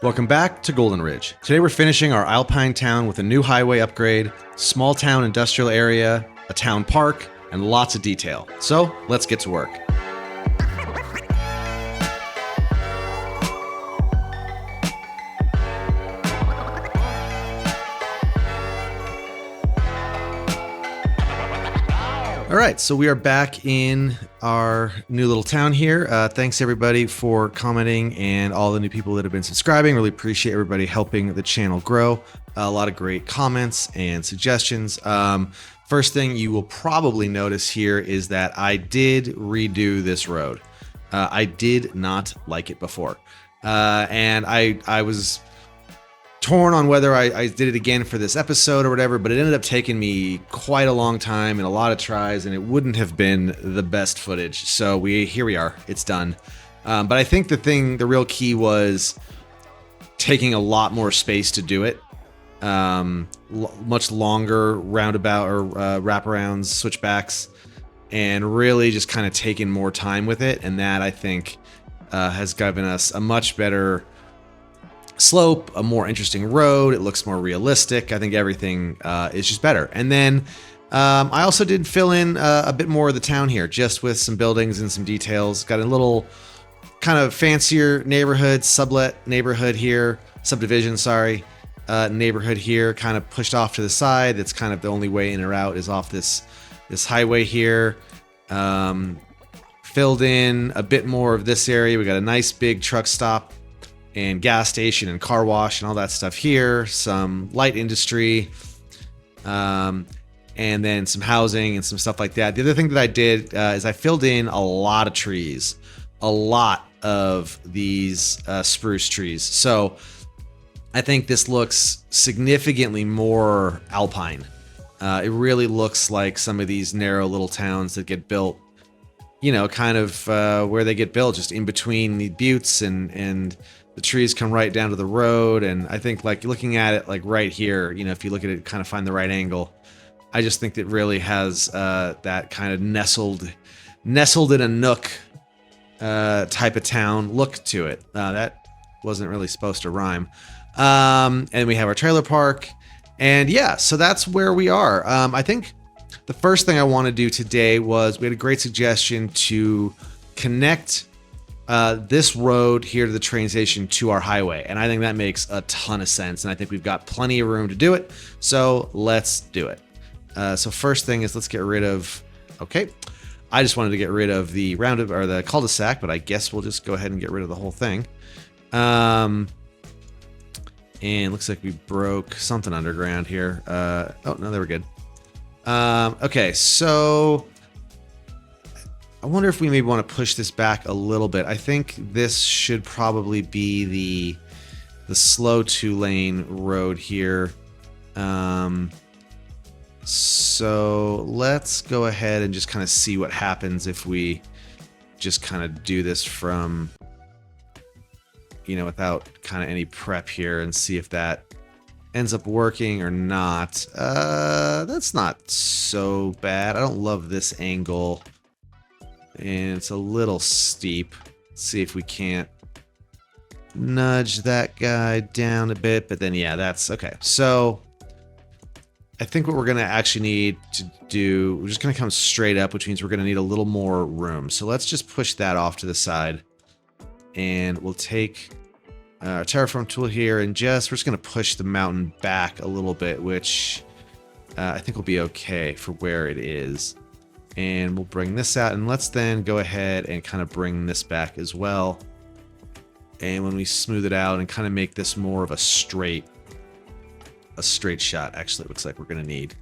Welcome back to Goldenridge. Today we're finishing our Alpine town with a new highway upgrade, small town industrial area, a town park, and lots of detail. So let's get to work. All right, so we are back in our new little town here. Thanks everybody for commenting and all the new people that have been subscribing. Really appreciate everybody helping the channel grow. A lot of great comments and suggestions. First thing you will probably notice here is that I did redo this road. I did not like it before. And I was torn on whether I did it again for this episode or whatever, but it ended up taking me quite a long time and a lot of tries, and it wouldn't have been the best footage. So here we are, it's done. But I think the real key was taking a lot more space to do it. Much longer roundabout or wraparounds, switchbacks, and really just kind of taking more time with it. And that I think has given us a much better slope, a more interesting road. It looks more realistic. I think everything is just better. And then I also did fill in a bit more of the town here, just with some buildings and some details. Got a little kind of fancier neighborhood, subdivision, neighborhood here, kind of pushed off to the side. That's kind of the only way in or out is off this highway here. Filled in a bit more of this area. We got a nice big truck stop and gas station and car wash and all that stuff here. Some light industry, and then some housing and some stuff like that. The other thing that I did is I filled in a lot of trees, a lot of these spruce trees. So I think this looks significantly more Alpine. It really looks like some of these narrow little towns that get built, you know, kind of where they get built, just in between the buttes, and the trees come right down to the road. And I think, like, looking at it like right here, you know, if you look at it, kind of find the right angle, I just think it really has that kind of nestled in a nook type of town look to it. That wasn't really supposed to rhyme. And we have our trailer park, and yeah, so that's where we are. I think the first thing I want to do today was, we had a great suggestion to connect this road here to the train station to our highway, and I think that makes a ton of sense, and I think we've got plenty of room to do it, so let's do it. So first thing is, let's get rid of, okay, I just wanted to get rid of the or the cul-de-sac, but I guess we'll just go ahead and get rid of the whole thing. And looks like we broke something underground here. Oh no, they were good. Okay, so I wonder if we maybe want to push this back a little bit. I think this should probably be the slow 2-lane road here. So let's go ahead and just kind of see what happens if we just kind of do this from, you know, without kind of any prep here, and see if that ends up working or not. That's not so bad. I don't love this angle, and it's a little steep. Let's see if we can't nudge that guy down a bit, but then yeah, that's okay. So I think what we're gonna actually need to do, we're just gonna come straight up, which means we're gonna need a little more room. So let's just push that off to the side, and we'll take our terraform tool here, and we're just gonna push the mountain back a little bit, which I think will be okay for where it is. And we'll bring this out, and let's then go ahead and kind of bring this back as well. And when we smooth it out and kind of make this more of a straight shot, actually it looks like we're going to need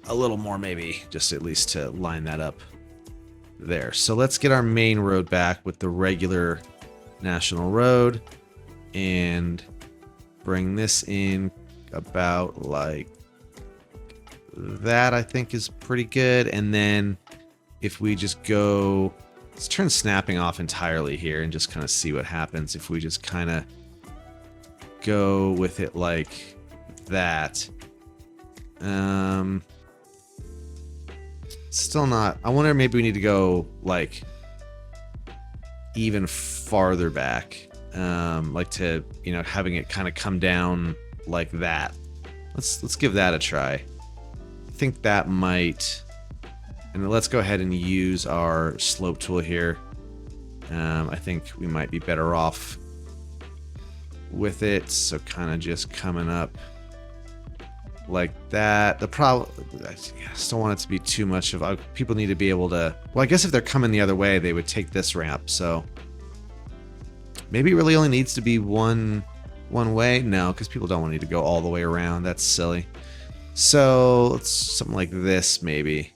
a little more, maybe just at least to line that up there. So let's get our main road back with the regular national road, and bring this in about like that. I think is pretty good. And then if we just go, let's turn snapping off entirely here and just kind of see what happens if we just kind of go with it like that. Still not, I wonder, maybe we need to go like even farther back. like to, you know, having it kind of come down like that. Let's give that a try. I think that might, and let's go ahead and use our slope tool here. I think we might be better off with it. So kind of just coming up like that. The problem, I just don't want it to be too much of, people need to be able to, well, I guess if they're coming the other way, they would take this ramp. So maybe it really only needs to be one way. No, because people don't need to go all the way around. That's silly. So it's something like this maybe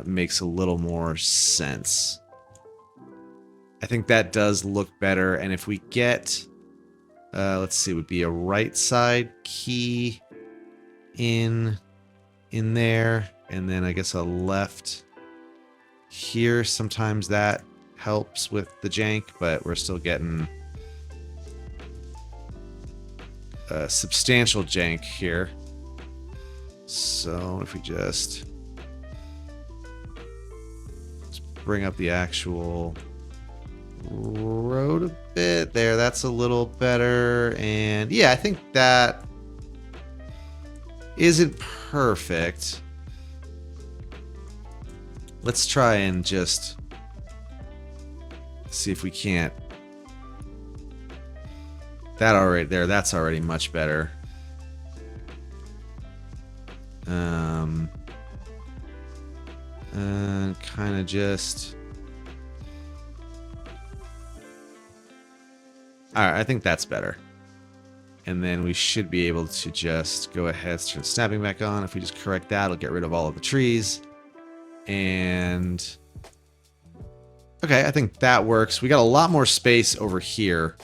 makes a little more sense. I think that does look better. And if we get, let's see, it would be a right side key in there, and then I guess a left here. Sometimes that helps with the jank, but we're still getting a substantial jank here. So if we just bring up the actual road a bit there, that's a little better. And yeah, I think that isn't perfect. Let's try and just see if we can't. That already there, that's already much better. And kind of just, alright, I think that's better. And then we should be able to just go ahead, turn snapping back on. If we just correct that, it'll get rid of all of the trees. And okay, I think that works. We got a lot more space over here.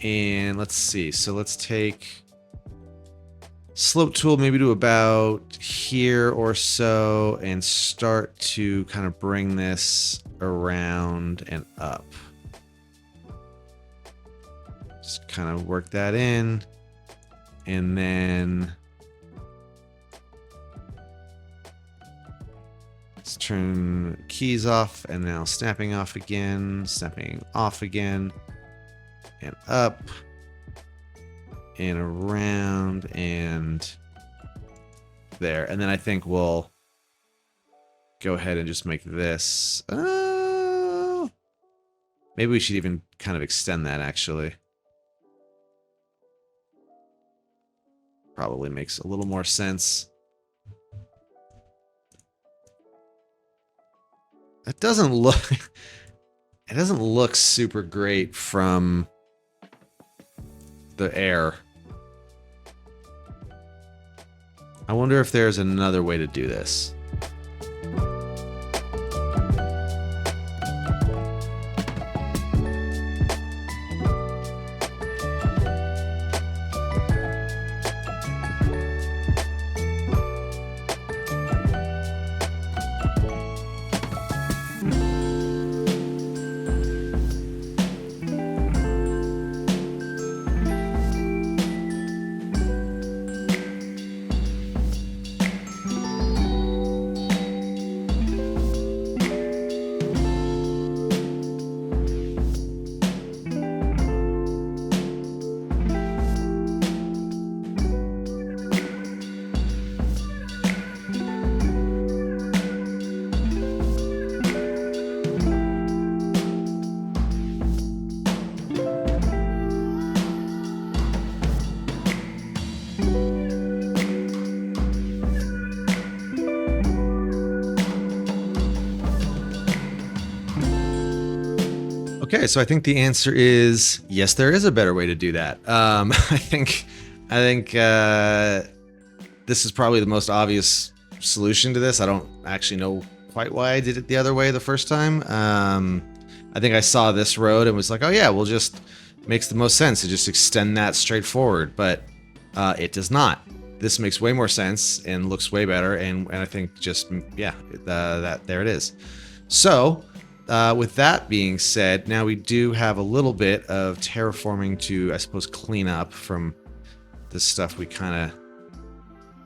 And let's see. So let's take slope tool maybe to about here or so and start to kind of bring this around and up. Just kind of work that in. And then let's turn keys off, and now snapping off again, snapping off again. And up and around and there. And then I think we'll go ahead and just make this. Maybe we should even kind of extend that, actually. Probably makes a little more sense. It doesn't look it doesn't look super great from the air. I wonder if there's another way to do this. Okay, so I think the answer is yes, there is a better way to do that. I think this is probably the most obvious solution to this. I don't actually know quite why I did it the other way the first time. I think I saw this road and was like, oh yeah, we'll just, makes the most sense to just extend that straight forward, but it does not. This makes way more sense and looks way better, and I think just, yeah, that there it is. So, with that being said, now we do have a little bit of terraforming to, I suppose, clean up from the stuff we kind of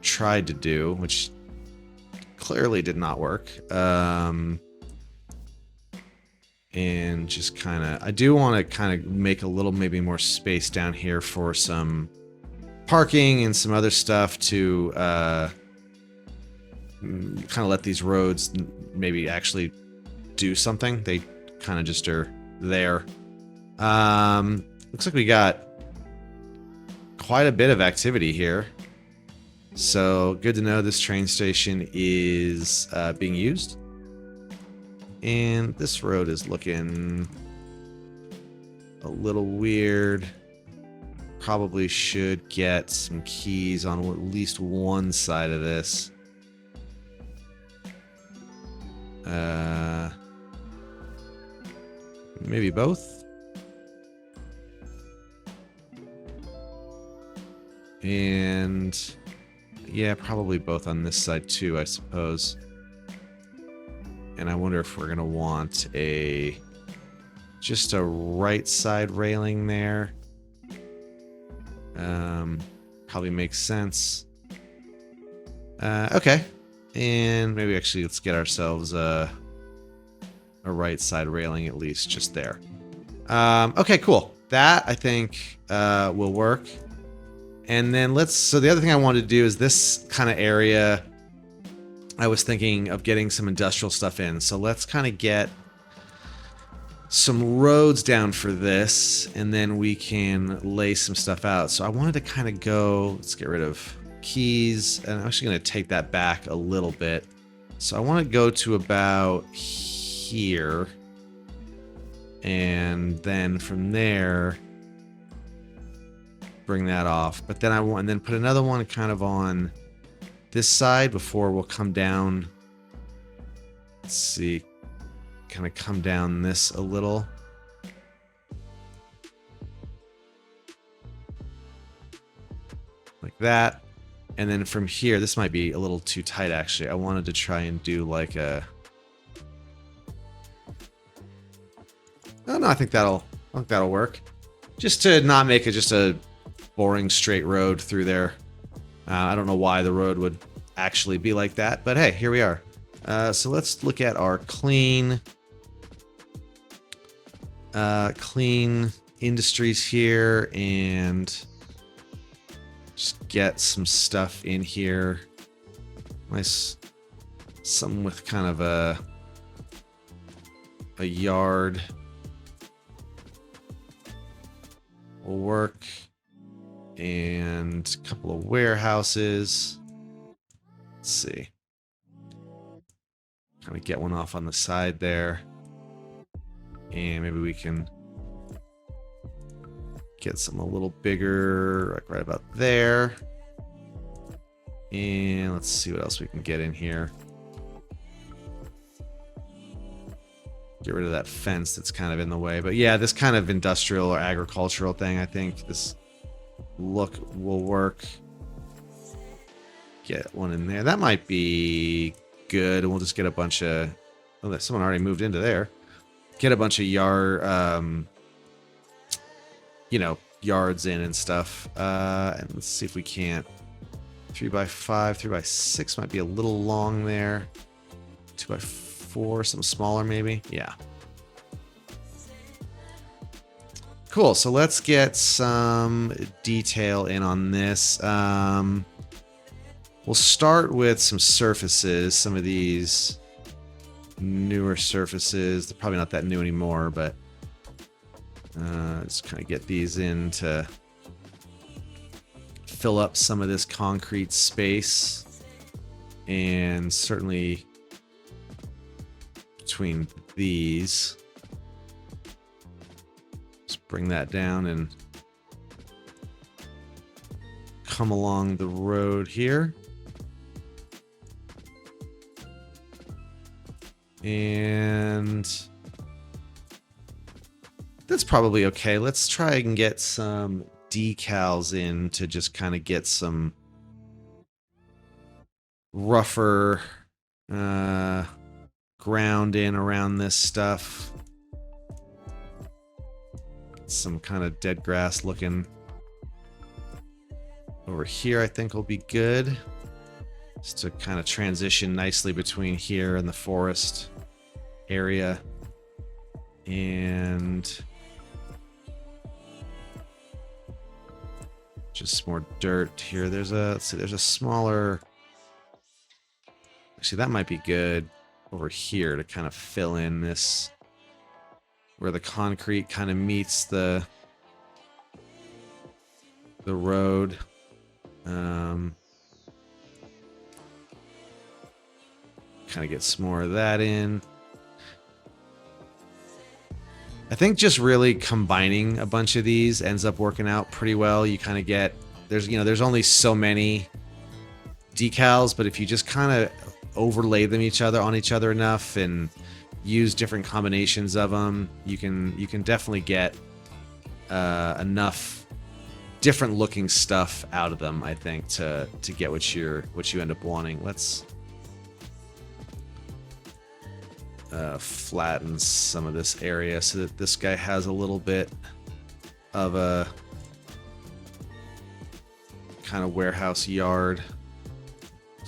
tried to do, which clearly did not work. And just kind of, I do want to kind of make a little maybe more space down here for some parking and some other stuff to kind of let these roads maybe actually do something. They kind of just are there. Looks like we got quite a bit of activity here. So good to know this train station is being used. And this road is looking a little weird. Probably should get some keys on at least one side of this. Maybe both. And yeah, probably both on this side too, I suppose. And I wonder if we're gonna want just a right side railing there. Probably makes sense. Okay. And maybe actually let's get ourselves a right side railing at least just there. Okay, cool. That I think will work. And then so the other thing I wanted to do is this kind of area, I was thinking of getting some industrial stuff in. So let's kind of get some roads down for this, and then we can lay some stuff out. So I wanted to kind of go, let's get rid of keys, and I'm actually going to take that back a little bit. So I want to go to about here, and then from there bring that off. But then and then put another one kind of on this side before we'll come down. Let's see, kind of come down this a little. Like that. And then from here, this might be a little too tight actually. I wanted to try and do like a... Oh no, I think that'll work. Just to not make it just a boring straight road through there. I don't know why the road would actually be like that, but hey, here we are. So let's look at our clean industries here and just get some stuff in here. Nice, something with kind of a yard will work, and a couple of warehouses. Let's see. Kind of get one off on the side there. And maybe we can get some a little bigger, like right about there. And let's see what else we can get in here. Get rid of that fence that's kind of in the way. But yeah, this kind of industrial or agricultural thing, I think this look will work. Get one in there. That might be good. And we'll just get a bunch of... Oh, someone already moved into there. Get a bunch of yard, you know, yards in and stuff. And let's see if we can't. 3x5, 3x6 might be a little long there. 2x4, something smaller maybe. Yeah. Cool. So let's get some detail in on this. We'll start with some surfaces. Some of these newer surfaces. They're probably not that new anymore, but just kind of get these in to fill up some of this concrete space. And certainly between these, just bring that down and come along the road here. And that's probably okay. Let's try and get some decals in to just kind of get some rougher ground in around this stuff. Some kind of dead grass looking over here, I think will be good. just to kind of transition nicely between here and the forest area. And just more dirt here. There's a, let's see, there's a smaller, actually that might be good over here to kind of fill in this, where the concrete kind of meets the road. Kind of get some more of that in. I think just really combining a bunch of these ends up working out pretty well. You kind of get, there's only so many decals, but if you just kind of overlay them on each other enough and use different combinations of them, you can definitely get enough different looking stuff out of them, I think, to get what you end up wanting. Let's flatten some of this area so that this guy has a little bit of a kind of warehouse yard,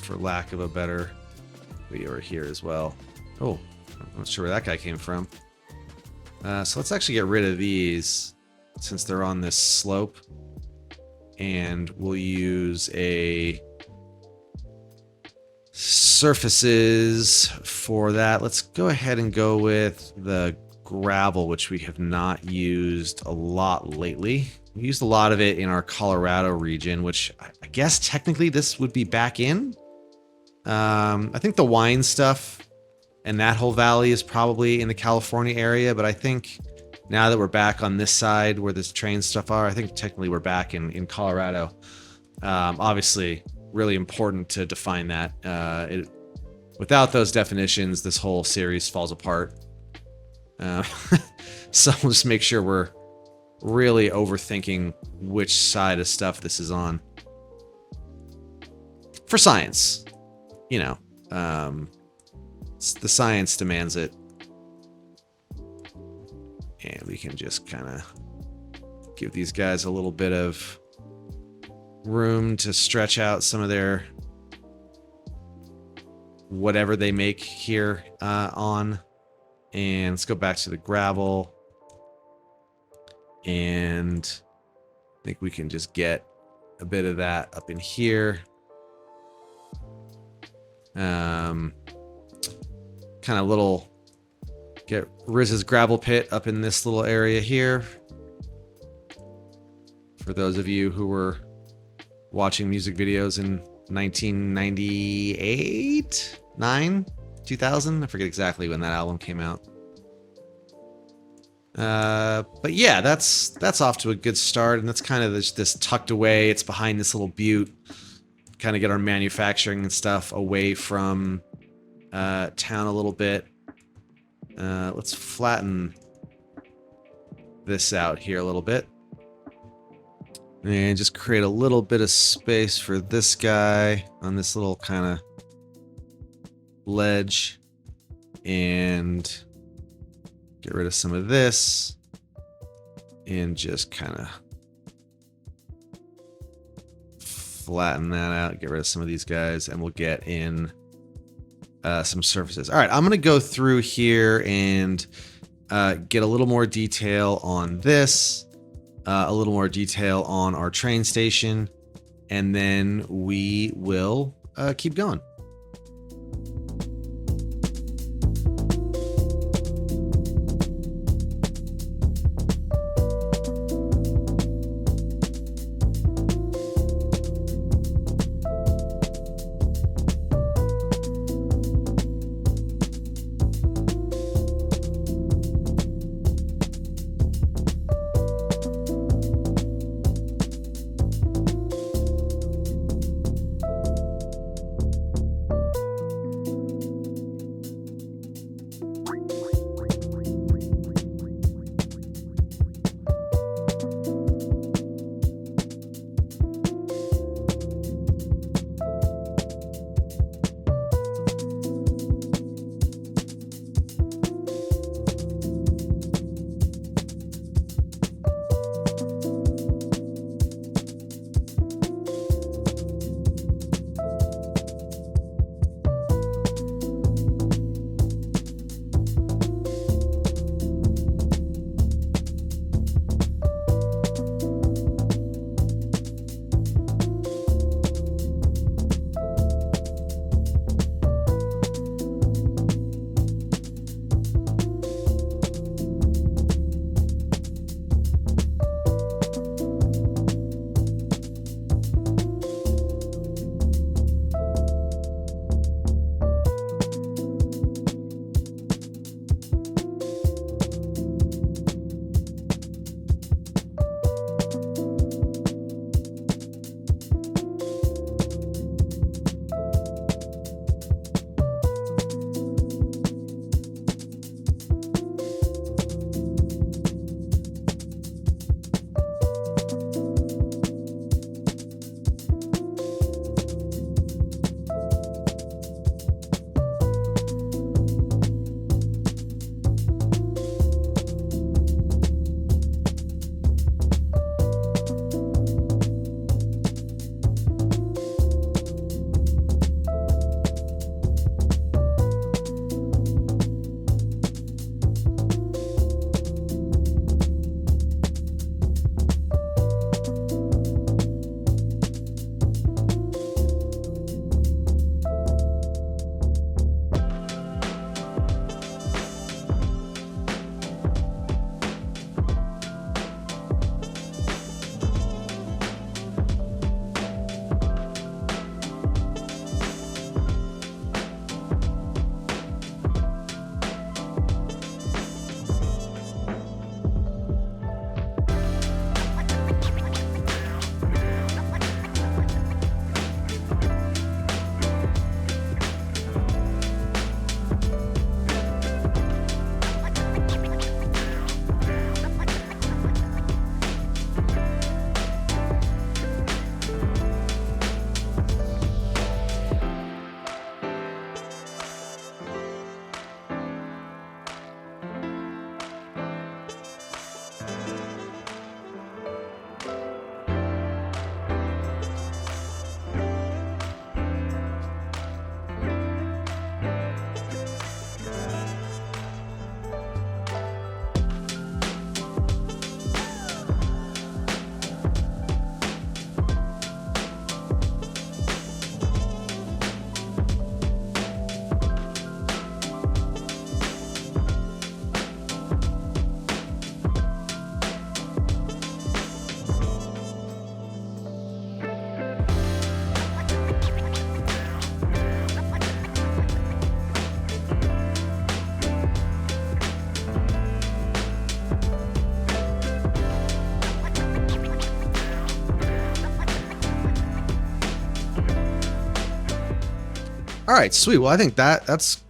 for lack of a better. We are here as well. Oh, I'm not sure where that guy came from. So let's actually get rid of these since they're on this slope, and we'll use a surfaces for that. Let's go ahead and go with the gravel, which we have not used a lot lately. We used a lot of it in our Colorado region, which I guess technically this would be back in. I think the wine stuff and that whole valley is probably in the California area, but I think now that we're back on this side where this train stuff are, I think technically we're back in Colorado. Obviously, really important to define that. Without those definitions, this whole series falls apart. So we'll just make sure we're really overthinking which side of stuff this is on. For science, you know, the science demands it. And we can just kind of give these guys a little bit of room to stretch out some of their whatever they make here on. And let's go back to the gravel. And I think we can just get a bit of that up in here. Kind of little, get Riz's gravel pit up in this little area here. For those of you who were watching music videos in 1998, 2000, I forget exactly when that album came out. But yeah, that's off to a good start, and that's kind of this tucked away. It's behind this little butte. Kind of get our manufacturing and stuff away from town a little bit. Let's flatten this out here a little bit. And just create a little bit of space for this guy on this little kind of ledge. And get rid of some of this. And just kind of flatten that out. Get rid of some of these guys. And we'll get in some surfaces. All right, I'm going to go through here and get a little more detail on this. A little more detail on our train station, and then we will keep going. All right, sweet. Well, I think that's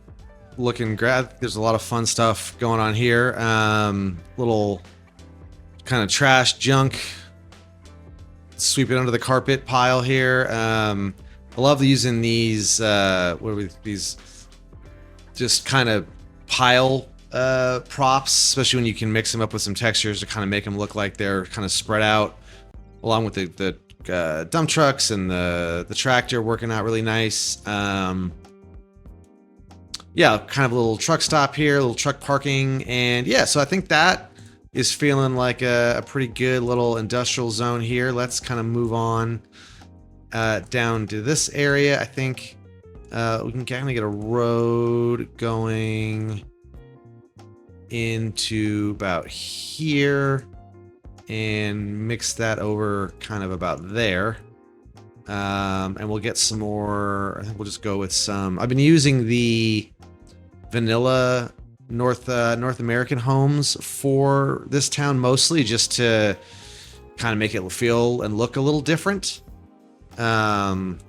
looking great. There's a lot of fun stuff going on here. Little kind of trash junk, sweep it under the carpet pile here. I love using these these just kind of pile props, especially when you can mix them up with some textures to kind of make them look like they're kind of spread out, along with the dump trucks and the tractor working out really nice. Yeah, kind of a little truck stop here, a little truck parking, and yeah, so I think that is feeling like a pretty good little industrial zone here. Let's kind of move on down to this area. I think we can kind of get a road going into about here and mix that over kind of about there. And we'll get some more. I think we'll just go with some. I've been using the vanilla North American homes for this town mostly, just to kind of make it feel and look a little different. That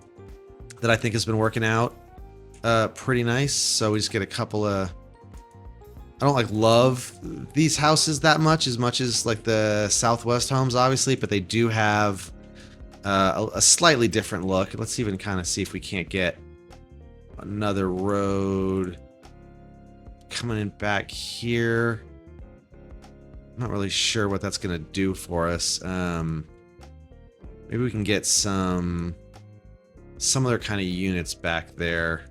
I think has been working out pretty nice. So we just get a couple of. I don't love these houses that much as like the Southwest homes, obviously, but they do have a slightly different look. Let's even kind of see if we can't get another road coming in back here. I'm not really sure what that's gonna do for us. Maybe we can get some other kind of units back there.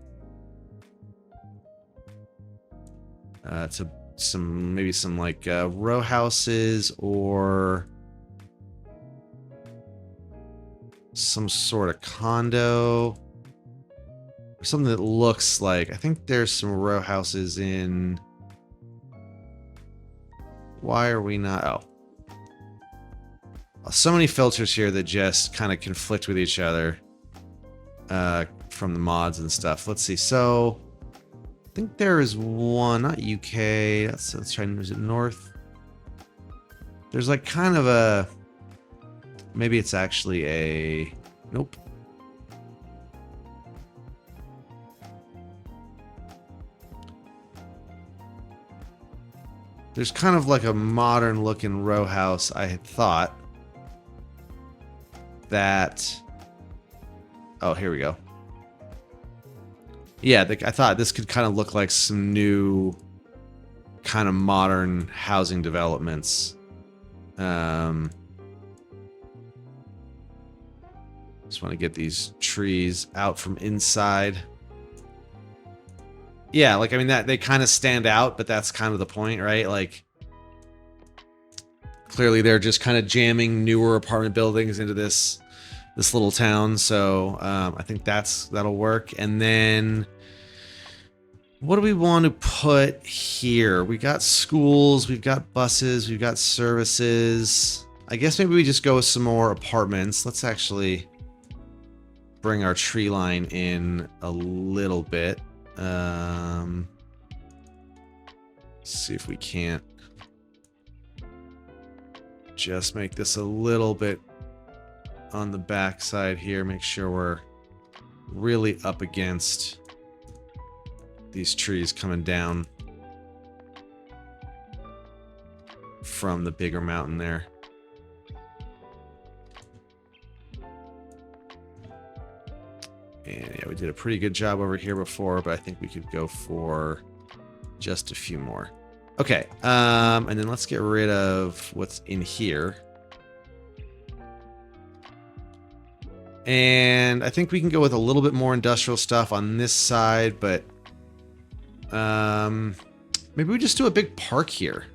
To maybe some like row houses or some sort of condo or something that looks like. I think there's some row houses in. Why are we not? Oh, so many filters here that just kind of conflict with each other from the mods and stuff. Let's see. So I think there is one, not UK. Let's try. Is it north? There's like kind of a. Maybe it's actually a. Nope. There's kind of like a modern looking row house, I had thought. That. Oh, here we go. Yeah, I thought this could kind of look like some new kind of modern housing developments. Just want to get these trees out from inside. Yeah, like, I mean, that they kind of stand out, but that's kind of the point, right? Like, clearly they're just kind of jamming newer apartment buildings into this little town. So I think that'll work. And then what do we want to put here? We got schools, we've got buses, we've got services. I guess maybe we just go with some more apartments. Let's actually bring our tree line in a little bit. See if we can't just make this a little bit on the back side here. Make sure we're really up against these trees coming down from the bigger mountain there. And yeah, we did a pretty good job over here before, but I think we could go for just a few more. Okay, and then let's get rid of what's in here. And I think we can go with a little bit more industrial stuff on this side, but maybe we just do a big park here.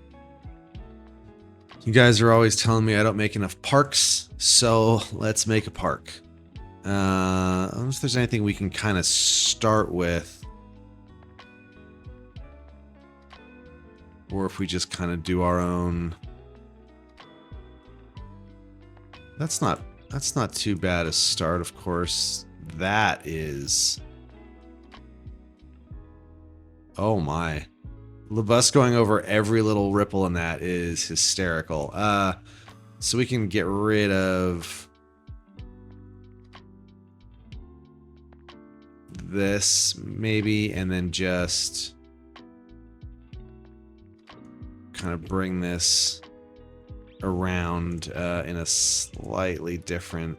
You guys are always telling me I don't make enough parks, so let's make a park. I don't know if there's anything we can kind of start with, or if we just kind of do our own. That's not too bad a start, of course. That is. Oh my. The bus going over every little ripple in that is hysterical. So we can get rid of this maybe, and then just kind of bring this around in a slightly different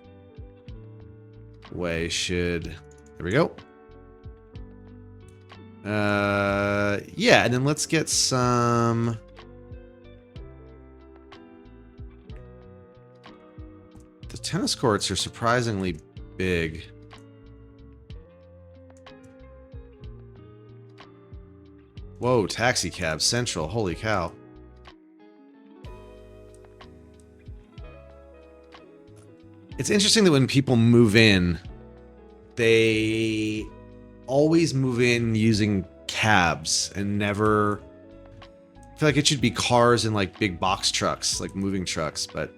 way. There we go. Yeah, and then let's get some. The tennis courts are surprisingly big. Whoa, taxi cab central. Holy cow. It's interesting that when people move in, they always move in using cabs and never. I feel like it should be cars and like big box trucks, like moving trucks, but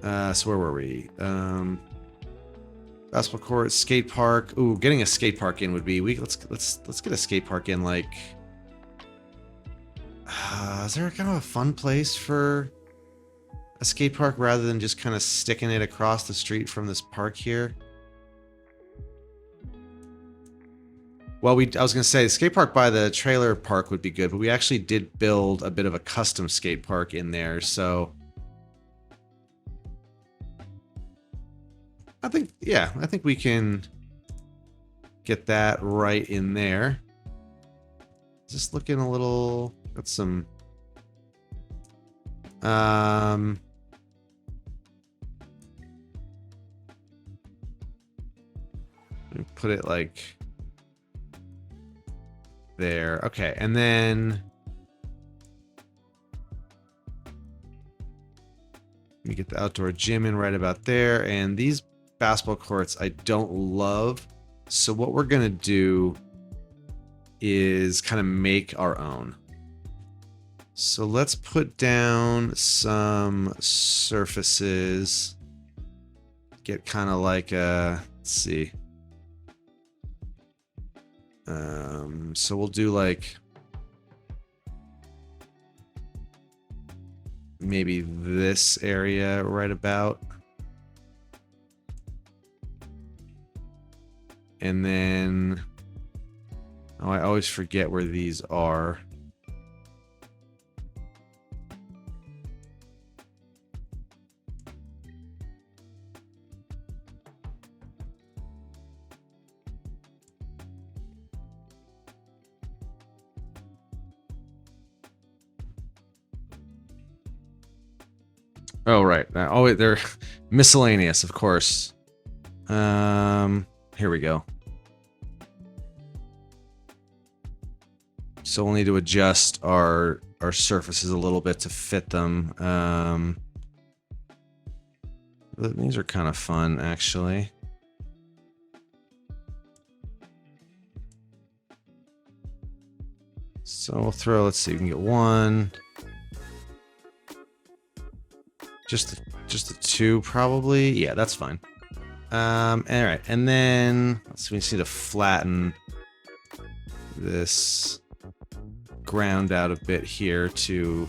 so where were we? Basketball court, skate park. Ooh, getting a skate park in would be let's get a skate park in, like is there kind of a fun place for a skate park rather than just kind of sticking it across the street from this park here? Well, I was going to say the skate park by the trailer park would be good, but we actually did build a bit of a custom skate park in there, so I think we can get that right in there. Just looking a little, got some put it like there. Okay, and then let me get the outdoor gym in right about there. And these basketball courts I don't love, so what we're gonna do is kind of make our own. So let's put down some surfaces, get kind of like a, let's see, so we'll do like maybe this area right about, and then I always forget where these are. Oh, right. Oh, they're miscellaneous, of course. Here we go. So we'll need to adjust our surfaces a little bit to fit them. These are kind of fun, actually. So we'll throw, let's see, we can get one. Just the two, probably. Yeah, that's fine. All right, and then we just need to flatten this ground out a bit here to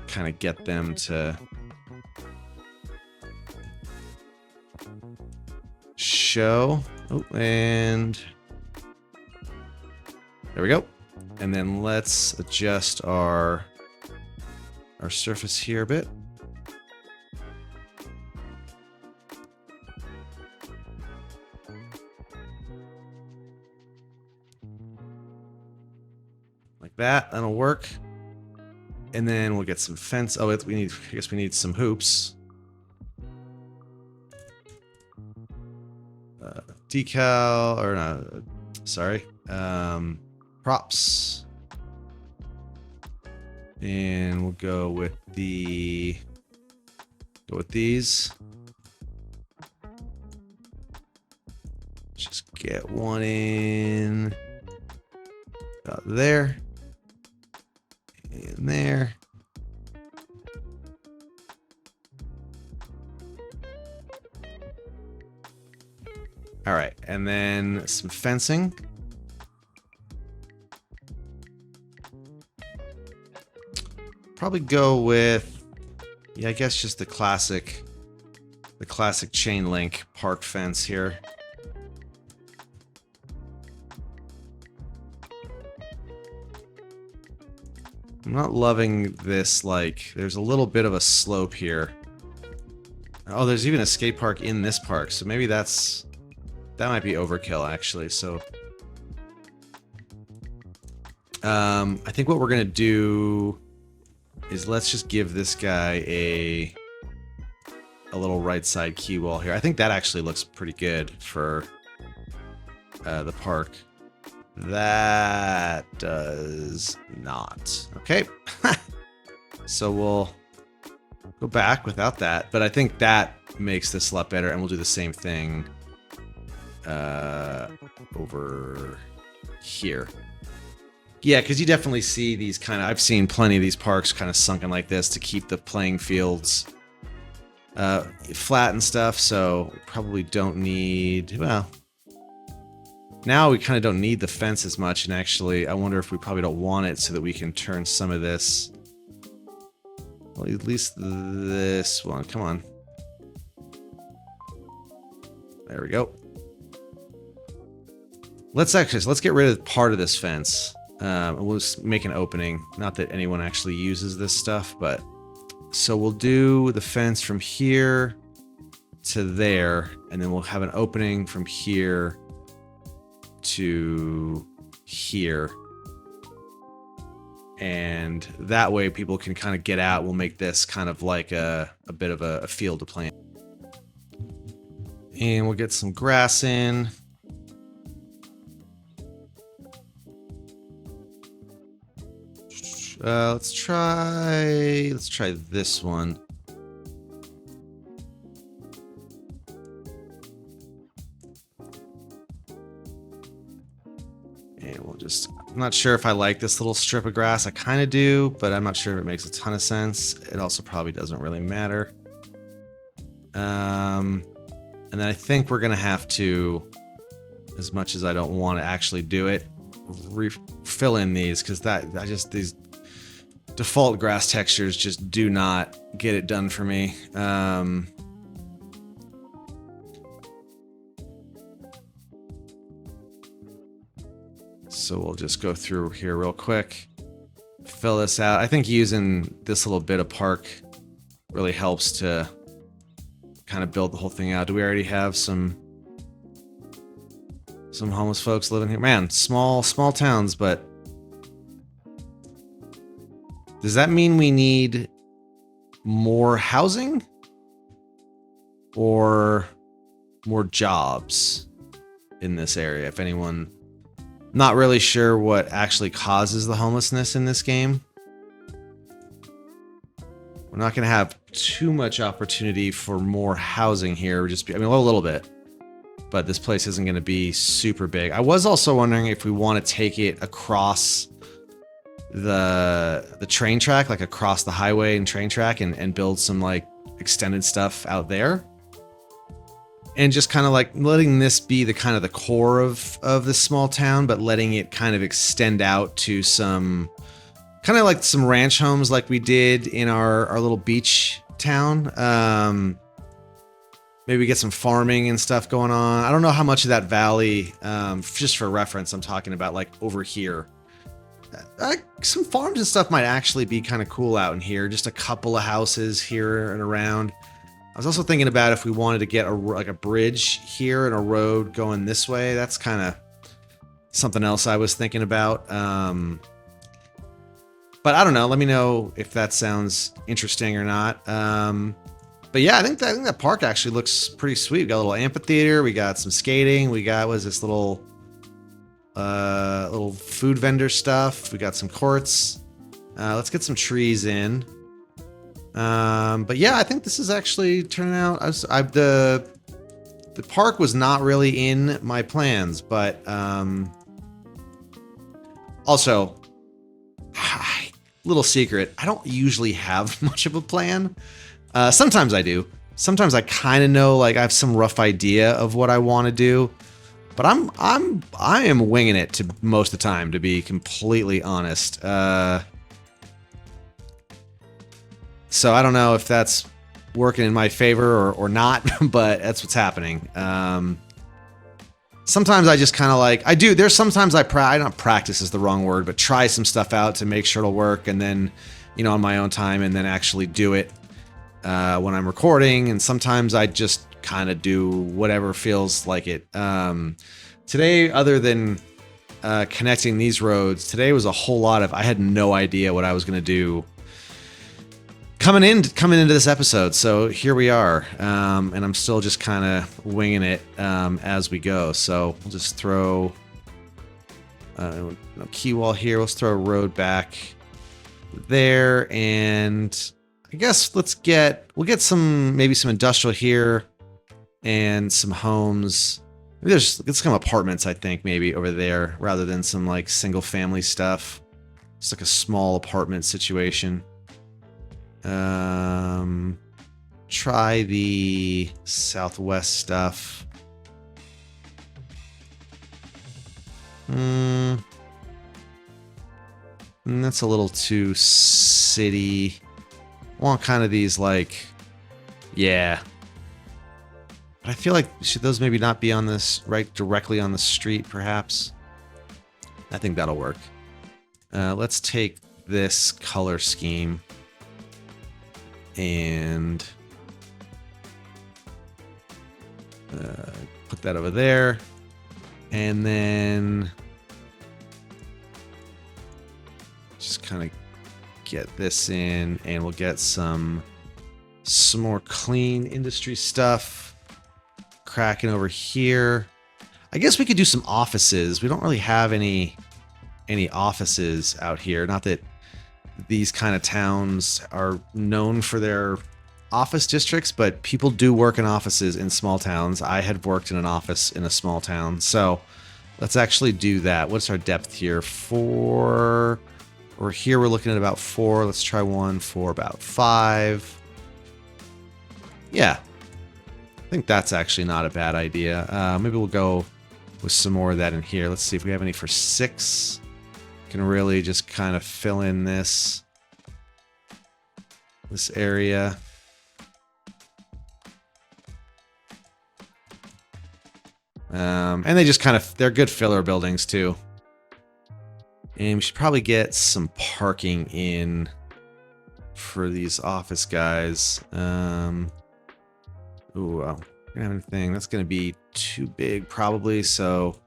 kind of get them to show. Oh, and there we go. And then let's adjust our surface here a bit. Like that, that'll work. And then we'll get some fence. Oh, I guess we need some hoops. Decal, or no, sorry. Props. And we'll go with these. Just get one in about there and there. All right, and then some fencing. Probably go with, yeah, I guess just the classic the classic chain link park fence here. I'm not loving this, like, there's a little bit of a slope here. Oh, there's even a skate park in this park, so maybe that might be overkill, actually, so... I think what we're gonna do is let's just give this guy a little right side key wall here. I think that actually looks pretty good for the park. That does not. Okay. So we'll go back without that, but I think that makes this a lot better, and we'll do the same thing over here. Yeah, because you definitely see these kind of... I've seen plenty of these parks kind of sunken like this to keep the playing fields flat and stuff, so probably don't need... Well, now we kind of don't need the fence as much, and actually, I wonder if we probably don't want it so that we can turn some of this... Well, at least this one. Come on. There we go. Let's get rid of part of this fence. We'll just make an opening. Not that anyone actually uses this stuff, but... So we'll do the fence from here to there, and then we'll have an opening from here to here. And that way people can kind of get out. We'll make this kind of like a bit of a field to play in. And we'll get some grass in. Let's try this one. And we'll just... I'm not sure if I like this little strip of grass. I kind of do, but I'm not sure if it makes a ton of sense. It also probably doesn't really matter. And then I think we're gonna have to, as much as I don't want to actually do it, fill in these, because these default grass textures just do not get it done for me. So we'll just go through here real quick, fill this out. I think using this little bit of park really helps to kind of build the whole thing out. Do we already have some homeless folks living here? Man, small towns, but does that mean we need more housing or more jobs in this area? If anyone... Not really sure what actually causes the homelessness in this game. We're not going to have too much opportunity for more housing here. I mean, a little bit. But this place isn't going to be super big. I was also wondering if we want to take it across the train track, like across the highway and train track, and build some like extended stuff out there. And just kind of like letting this be the kind of the core of this small town, but letting it kind of extend out to some kind of like some ranch homes like we did in our little beach town. Maybe get some farming and stuff going on. I don't know how much of that valley, just for reference, I'm talking about like over here. Some farms and stuff might actually be kind of cool out in here. Just a couple of houses here and around. I was also thinking about if we wanted to get like a bridge here and a road going this way. That's kind of something else I was thinking about. But I don't know. Let me know if that sounds interesting or not. But yeah, I think that park actually looks pretty sweet. We got a little amphitheater. We got some skating. We got this little food vendor stuff. We got some courts. Let's get some trees in. But yeah, I think this is actually turning out. The park was not really in my plans, but also, little secret, I don't usually have much of a plan. Sometimes I do. Sometimes I kind of know, like I have some rough idea of what I want to do, but I am winging it to most of the time, to be completely honest. So I don't know if that's working in my favor or not, but that's what's happening. Sometimes I just kind of like, there's sometimes I don't practice is the wrong word, but try some stuff out to make sure it'll work. And then, on my own time, and then actually do it when I'm recording. And sometimes I just kind of do whatever feels like it. Today, other than connecting these roads, today was a whole lot of, I had no idea what I was going to do coming into this episode. So here we are, and I'm still just kind of winging it as we go. So we'll just throw key wall here. Let's throw a road back there, and I guess we'll get maybe some industrial here and some homes. Maybe let's some apartments, I think, maybe over there rather than some like single family stuff. It's like a small apartment situation. Try the southwest stuff. That's a little too city. I want kind of these like, yeah. But I feel like should those maybe not be on this directly on the street, perhaps? I think that'll work. Let's take this color scheme and put that over there, and then just kind of get this in, and we'll get some more clean industry stuff cracking over here. I guess we could do some offices. We don't really have any offices out here. Not that these kind of towns are known for their office districts, but people do work in offices in small towns. I had worked in an office in a small town, so let's actually do that. What's our depth here? 4. Or here we're looking at about 4. Let's try one for about 5. Yeah, I think that's actually not a bad idea. Maybe we'll go with some more of that in here. Let's see if we have any for 6. Can really just kind of fill in this area. And they just they're good filler buildings too. And we should probably get some parking in for these office guys. Ooh, well, we don't have anything. That's going to be too big probably. So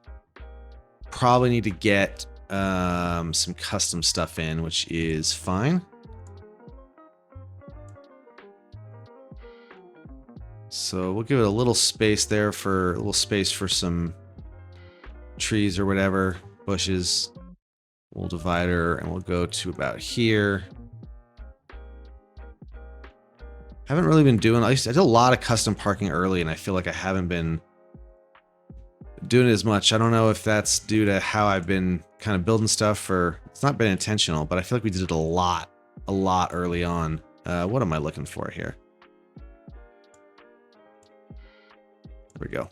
probably need to get some custom stuff in, which is fine. So we'll give it a little space there for some trees or whatever, bushes. We'll divide her and we'll go to about here. Haven't really been doing, I did a lot of custom parking early, and I feel like I haven't been doing it as much. I don't know if that's due to how I've been kind of building stuff, or it's not been intentional, but I feel like we did it a lot early on. What am I looking for here? There we go.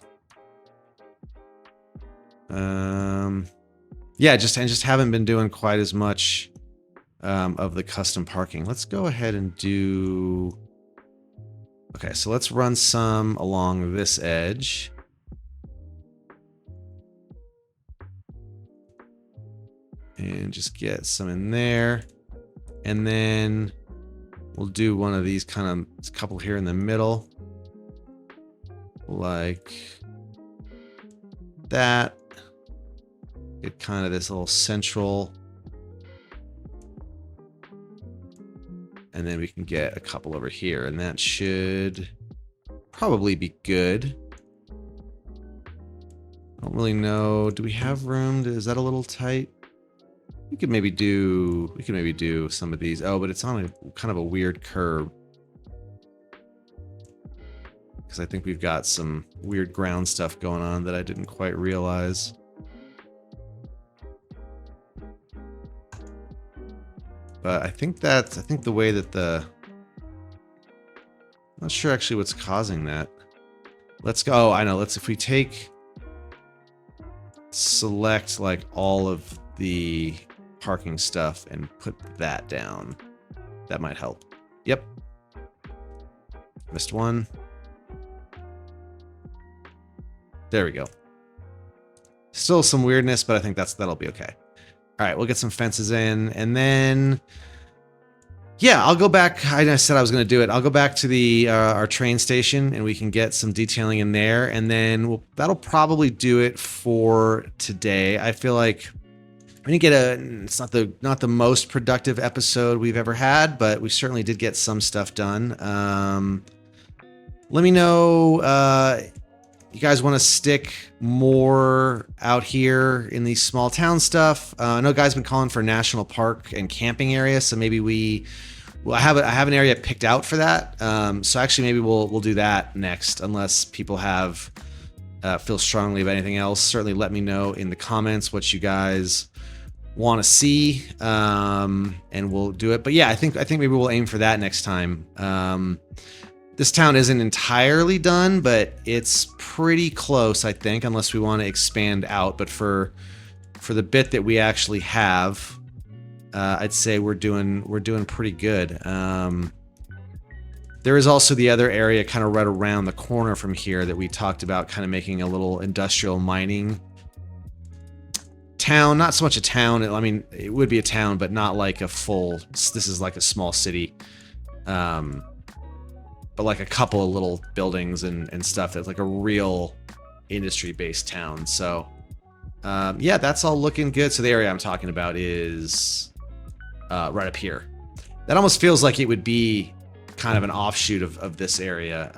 Yeah, just haven't been doing quite as much of the custom parking. Let's go ahead and do. Okay, so let's run some along this edge. And just get some in there. And then we'll do one of these kind of couple here in the middle. Like that. Get kind of this little central. And then we can get a couple over here, and that should probably be good. I don't really know. Do we have room? Is that a little tight? We could maybe do some of these. Oh, but it's on a kind of a weird curve. Because I think we've got some weird ground stuff going on that I didn't quite realize. But I think the way that I'm not sure actually what's causing that. Let's go. Oh, I know. If we select like all of the parking stuff and put that down, that might help. Yep. Missed one. There we go. Still some weirdness, but I think that'll be okay. All right, we'll get some fences in, and then yeah, I'll go back. I said I was going to do it. I'll go back to the our train station, and we can get some detailing in there, and then that'll probably do it for today. I feel like we didn't get it's not the most productive episode we've ever had, but we certainly did get some stuff done. Let me know. You guys want to stick more out here in these small town stuff? I know guys been calling for national park and camping area, so maybe I have an area picked out for that. So actually maybe we'll do that next, unless people feel strongly about anything else. Certainly let me know in the comments what you guys want to see, and we'll do it. But yeah, I think maybe we'll aim for that next time. This town isn't entirely done, but it's pretty close, I think, unless we want to expand out. But for the bit that we actually have, I'd say we're doing pretty good. There is also the other area kind of right around the corner from here that we talked about, kind of making a little industrial mining town. Not so much a town. I mean, it would be a town, but not like a full. This is like a small city. But like a couple of little buildings and stuff that's like a real industry-based town. So, yeah, that's all looking good. So the area I'm talking about is right up here. That almost feels like it would be kind of an offshoot of this area.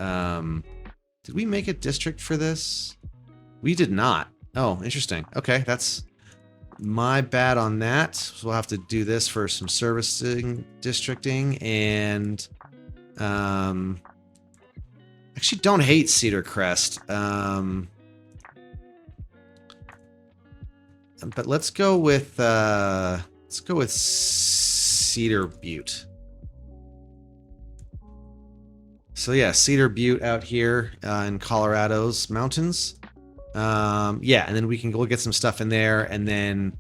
Did we make a district for this? We did not. Oh, interesting. Okay, that's my bad on that. So we'll have to do this for some servicing districting, and actually don't hate Cedar Crest. But let's go with Cedar Butte. So yeah, Cedar Butte out here in Colorado's mountains. Yeah, and then we'll get some stuff in there, and then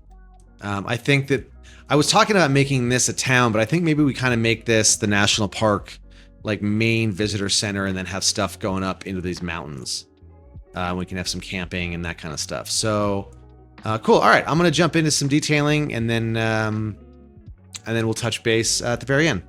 I think that I was talking about making this a town, but I think maybe we kind of make this the national park, like main visitor center, and then have stuff going up into these mountains. We can have some camping and that kind of stuff. So cool. All right, I'm gonna jump into some detailing, and then we'll touch base at the very end.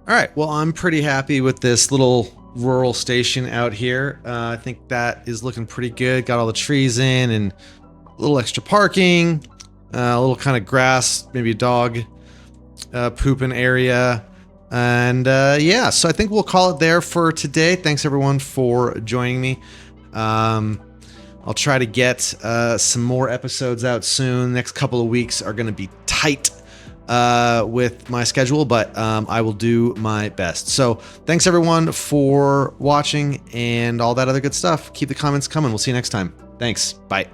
All right, well, I'm pretty happy with this little rural station out here. I think that is looking pretty good. Got all the trees in and a little extra parking, a little kind of grass, maybe a dog pooping area. And yeah, so I think we'll call it there for today. Thanks everyone for joining me. I'll try to get some more episodes out soon. Next couple of weeks are going to be tight with my schedule, but I will do my best. So thanks everyone for watching and all that other good stuff. Keep the comments coming. We'll see you next time. Thanks. Bye.